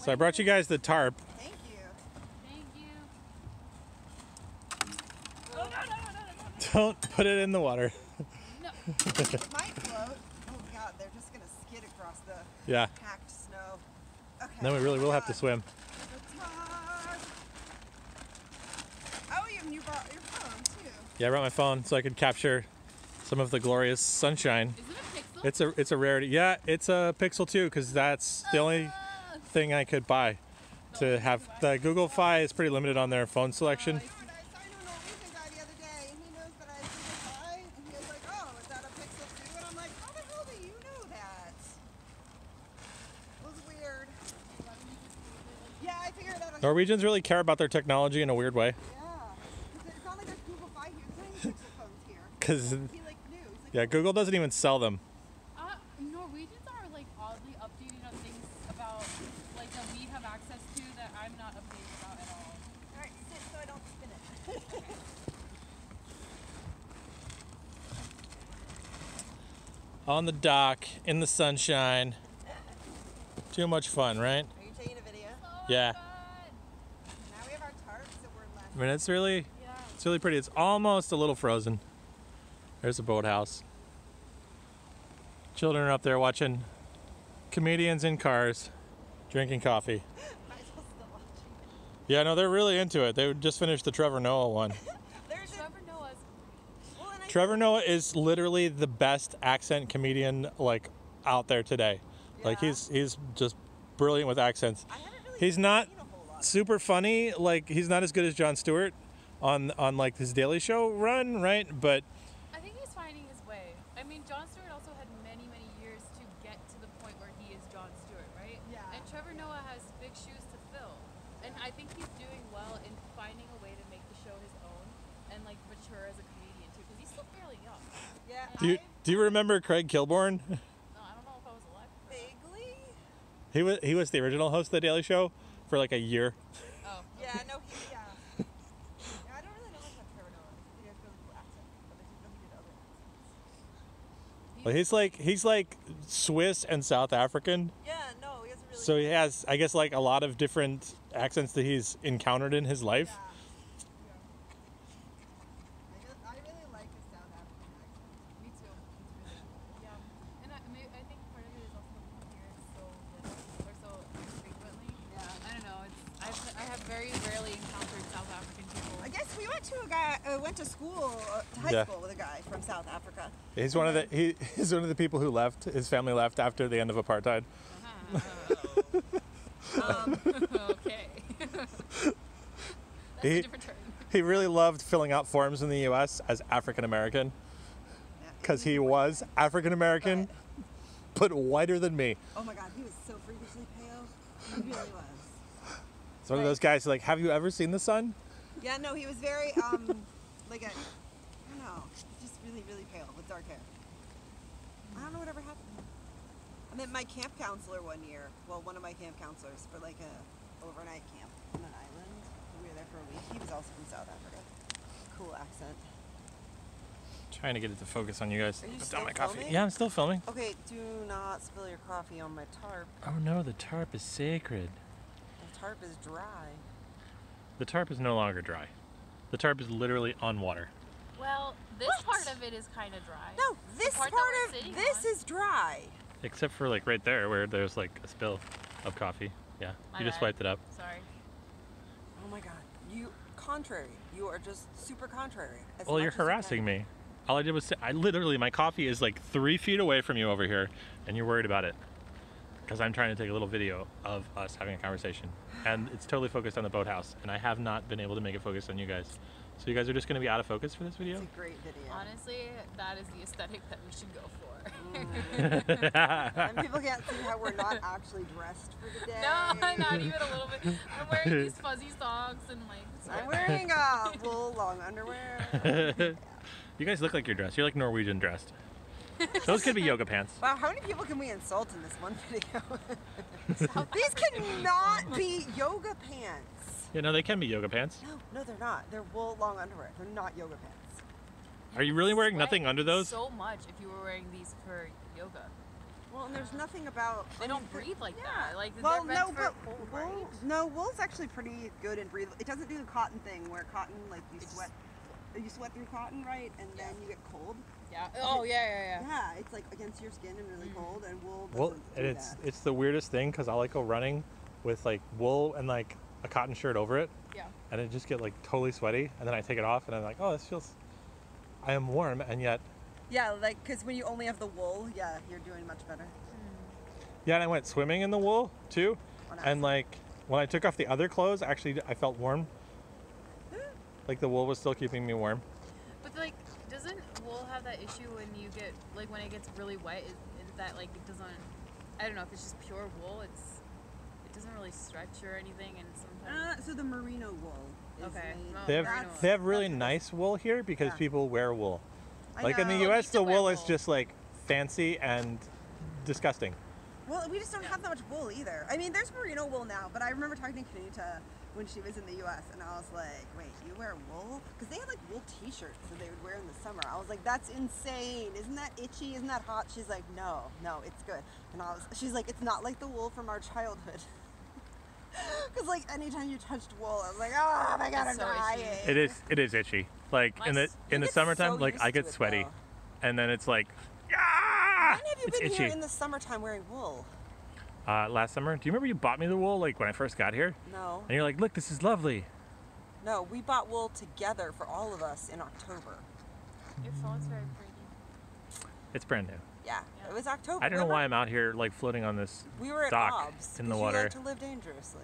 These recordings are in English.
So I brought you guys the tarp. Thank you. Thank you. Oh, no. Don't put it in the water. No. It might float. Oh, God, they're just going to skid across the Yeah. packed snow. Okay. Then we really will have to swim. The tarp. Oh, you brought your phone, too. Yeah, I brought my phone so I could capture some of the glorious sunshine. Is it a pixel? It's a rarity. Yeah, it's a Pixel 2 because that's the only thing I could buy to have. The Google Fi is pretty limited on their phone selection. I saw a Norwegian guy the other day, and he knows that I have Google Fi, and he was like, oh, is that a Pixel 2? And I'm like, how the hell do you know that? It was weird. Yeah, I figured that out. Norwegians really care about their technology in a weird way. Yeah. It's not like there's Google Fi here. There's no Pixel phones here. Because, He like knew. He's like, yeah, Google doesn't even sell them. Norwegians are like oddly updating on things about like that we have access to that I'm not updated about at all. all right, sit so I don't spin it. On the dock, in the sunshine. Too much fun, right? Are you taking a video? Yeah. Now we have our tarp, so we're less. I mean, it's really pretty. It's almost a little frozen. There's a boathouse. Children are up there watching comedians in cars, drinking coffee. Might as well still watch it. Yeah, no, they're really into it. They just finished the Trevor Noah one. There's Trevor Noah's well, and I Trevor Noah is literally the best accent comedian like out there today. Like Yeah. he's just brilliant with accents. I haven't really He's not seen a whole lot. super funny. Like he's not as good as Jon Stewart on like his Daily Show run, right? But I think he's finding his way. I mean, Jon Stewart also had many years to get to the point where he is Jon Stewart, right? Yeah. And Trevor Noah has big shoes to fill. And I think he's doing well in finding a way to make the show his own and like mature as a comedian too, because he's still fairly young. Yeah. do you remember Craig Kilborn? No, I don't know if I was alive. Vaguely? He was the original host of the Daily Show for like a year. Oh. Yeah, no, yeah. Yeah, I don't really know much about Trevor Noah. He has really cool accent, but I didn't know he did other accents. Well, he's like Swiss and South African. Yeah, no, he has a really So he has, I guess, like a lot of different accents that he's encountered in his life. Yeah. I really like his South African accent. Me too. It's really cool. Yeah. And I think part of it is also that we hear it so little or so frequently. Yeah. I don't know. I have very rarely encountered South African people. I guess we went to school, to high Yeah. school with a guy from South Africa. He's one of the people who left. His family left after the end of apartheid. Okay. That's He- a different term. He really loved filling out forms in the U.S. as African American because he was African American, but whiter than me. Oh my God, he was so freakishly pale. He really was. It's one of those guys who like, have you ever seen the sun? Yeah, no, he was very like I don't know, just really pale with dark hair. I don't know whatever happened. I met my camp counselor one year. Well, one of my camp counselors for like a overnight camp on an island. We were there for a week. He was also from South Africa. Cool accent. Trying to get it to focus on you guys. Are you Put still down my coffee. filming? Yeah, I'm still filming. Okay, do not spill your coffee on my tarp. Oh no, the tarp is sacred. The tarp is dry. The tarp is no longer dry. The tarp is literally on water. Well, this What? part of it is kind of dry. No, this part part that we're of sitting this on. is dry. Except for like right there where there's like a spill of coffee. Yeah, My you just bad. wiped it up. Sorry. Oh my God, contrary. You are just super contrary. as Well, much you're as you harassing can. me. All I did was my coffee is like 3 feet away from you over here, and you're worried about it. Because I'm trying to take a little video of us having a conversation. And it's totally focused on the boathouse, and I have not been able to make it focus on you guys. So you guys are just going to be out of focus for this video? It's a great video. Honestly, that is the aesthetic that we should go for. And people can't see how we're not actually dressed for the day. No, not even a little bit. I'm wearing these fuzzy socks and like. I'm wearing wool long underwear. You guys look like you're dressed. You're like Norwegian dressed. Those could be yoga pants. Wow, how many people can we insult in this one video? These cannot be yoga pants. You know, they can be yoga pants. No, they're not. They're wool long underwear. They're not yoga pants. Are you really wearing Sweat nothing under those? So much if you were wearing these for yoga. Well, Well, and there's nothing about... They don't breathe like that. Like, well, they're no, meant for but cold, wool, right? no, wool's actually pretty good and breathable. It doesn't do the cotton thing where cotton, like, you sweat through cotton, right? And then you get cold. Yeah. Oh, yeah. Yeah, it's like against your skin and really cold, and wool doesn't Well, do and that. it's the weirdest thing because I'll like go running with like wool and like a cotton shirt over it, Yeah. and it just get like totally sweaty, and then I take it off and I'm like, oh, this feels, I am warm, and yet. Yeah, like, because when you only have the wool, yeah, you're doing much better. Yeah, and I went swimming in the wool too, Oh, nice. and like when I took off the other clothes, actually I felt warm. Like the wool was still keeping me warm. But like, doesn't wool have that issue when you get like when it gets really wet? Is that like it doesn't? I don't know if it's just pure wool. It doesn't really stretch or anything, and sometimes. So the merino wool is Okay. made... Oh, They merino have wool. they have really That's- nice wool here because Yeah. people wear wool. I Like in the know. U.S., used the to wear wool is wool. just like fancy and disgusting. Well, we just don't have that much wool either. I mean, there's merino wool now, but I remember talking to Kanita when she was in the U.S. and I was like, wait, you wear wool? Because they had like wool t-shirts that they would wear in the summer. I was like, that's insane. Isn't that itchy? Isn't that hot? She's like, no, it's good. And she's like, it's not like the wool from our childhood. Because like anytime you touched wool, I was like, oh my God, I'm It's so dying. itchy. It is itchy. Like in the You in the get summertime, so like used I to get it, sweaty, though. and then it's like, When ah, have you it's been itchy. here in the summertime wearing wool? Last summer, do you remember you bought me the wool like when I first got here? No. And you're like, look, this is lovely. No, we bought wool together for all of us in October. Your phone's very pretty. It's brand new. Yeah, Yeah. it was October. I don't know why remember? I'm out here like floating on this We were at dock Hobbs in the 'cause water. You like to live dangerously.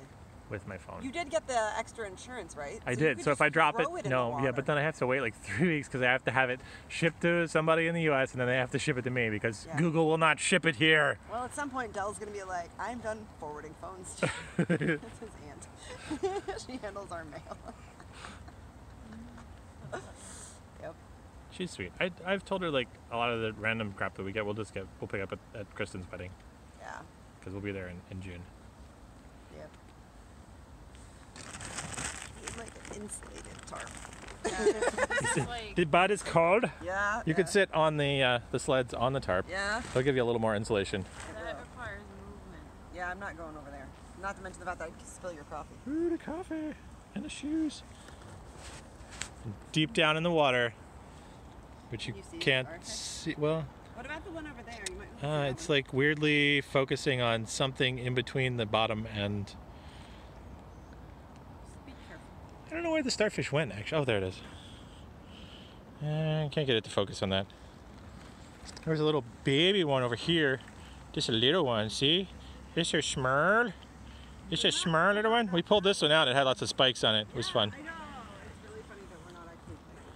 with my phone. You did get the extra insurance, right? I you did. could So if just I drop it, throw in the no, yeah, water. but then I have to wait like 3 weeks because I have to have it shipped to somebody in the U.S. and then they have to ship it to me because Yeah. Google will not ship it here. Well, at some point, Dell's gonna be like, "I'm done forwarding phones." To That's his aunt. She handles our mail. Yep. She's sweet. I've told her like a lot of the random crap that we get, we'll pick up at Kristen's wedding Yeah. because we'll be there in June. Yep. Need like an insulated tarp. This is like, The bud is cold. Yeah. You could sit on the sleds on the tarp. Yeah. They'll give you a little more insulation. that requires movement. Yeah, I'm not going over there. Not to mention the fact that I'd spill your coffee. Ooh, the coffee and the shoes. And deep down in the water, which you Can you see it, can't Arthur? see. Well, What about the one over there? You might. want to see that it's one. like weirdly focusing on something in between the bottom and. Just be careful. I don't know where the starfish went, actually. Oh, there it is. Can't get it to focus on that. There's a little baby one over here. Just a little one, see? This your schmerl. This a schmerl little one. We pulled this one out. It had lots of spikes on it. It was fun. I know. It's really funny that we're not actually playing.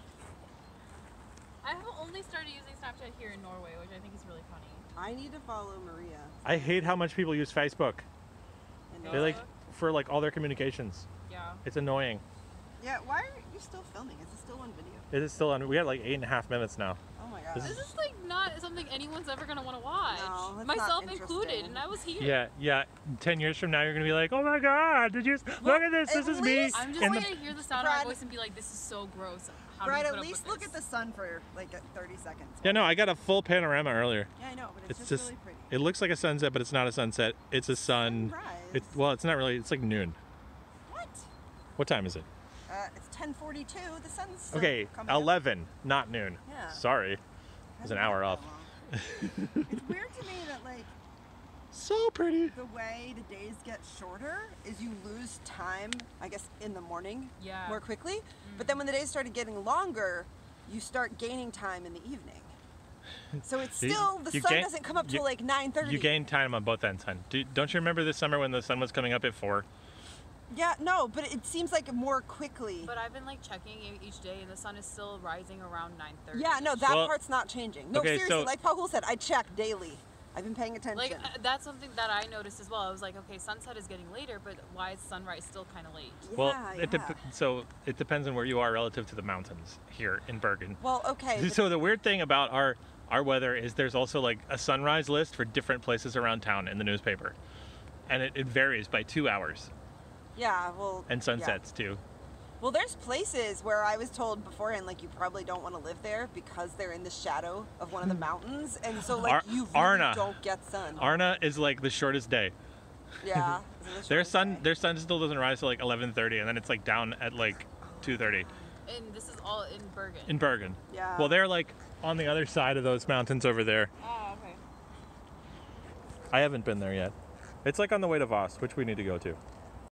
I have only started using Snapchat here in Norway, which I think is really funny. I need to follow Maria. I hate how much people use Facebook. And They like for like all their communications. Yeah. It's annoying. Yeah. Why are you still filming? Is it still on video? It is still on. We got like 8.5 minutes now. Oh my god. This This is like not something anyone's ever gonna want to watch. No, it's Myself not included, interesting. and I was here. Yeah. 10 years from now, you're gonna be like, oh my god, did you look at this? at This is me. least- I'm just in going the- to hear the sound of my Brad- voice and be like, this is so gross. How do Brad, you at put up least with look at this? the sun for like 30 seconds. Yeah, no, I got a full panorama earlier. Yeah, I know, but it's, It's just just, really pretty. it looks like a sunset, but it's not a sunset. It's a sun. Sunrise. Well, it's not really. It's like noon. What? What time is it? It's 10:42. The sun's still Okay, coming up. 11, not noon. Yeah. Sorry, it was an hour off. It's weird to me that like So pretty. the way the days get shorter is you lose time, I guess, in the morning Yeah. more quickly. But then when the days started getting longer, you start gaining time in the evening. So it's You- still the you sun gain- doesn't come up till you- like 9:30. You gain time on both ends, hon. Don't you remember this summer when the sun was coming up at 4? Yeah, no, but it seems like more quickly. But I've been like checking each day, and the sun is still rising around 9:30. Yeah, no, that Well, part's not changing. No, okay, seriously, so- like Paul said, I check daily. I've been paying attention. Like that's something that I noticed as well. I was like, okay, sunset is getting later, but why is sunrise still kind of late? Well, yeah. so it depends on where you are relative to the mountains here in Bergen. Well, okay. but- So the weird thing about our weather is there's also like a sunrise list for different places around town in the newspaper, and it varies by 2 hours, yeah, well. and sunsets too. Well, there's places where I was told beforehand, like, you probably don't want to live there because they're in the shadow of one of the mountains, and so like you really Arna. don't get sun. Arna is like the shortest day. Yeah. Their sun still doesn't rise till like 11:30, and then it's like down at like 2:30. And this is all in Bergen. In Bergen. Yeah. Well, they're like on the other side of those mountains over there. Oh, okay. I haven't been there yet. It's like on the way to Voss, which we need to go to.